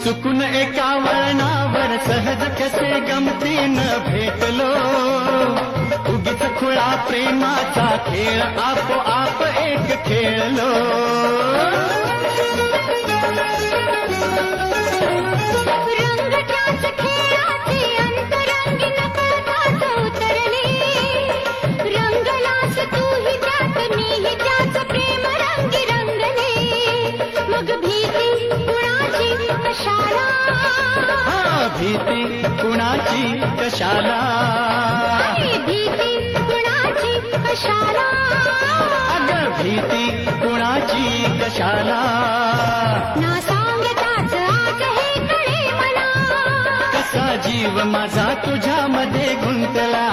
चुकून एका वळणावर सहज कसे गमतीनं भेटलो, उगीच खुळा प्रेमाचा खेळ आपोआप एक खेळलो. रंगताच खेळाचे अंतरंगी नकळताच उतरले, रंगलास तूही त्यात मीही त्याच प्रेम रंगी रंगले. मग भीती कुणाची कशाला, भीती कुणाची कशाला, भीती कुणाची कशाला, अगं भीती कुणाची कशाला. ना सांगताच आज हे कळे मला, कसा जीव माझा तुझ्यामध्ये गुंतला.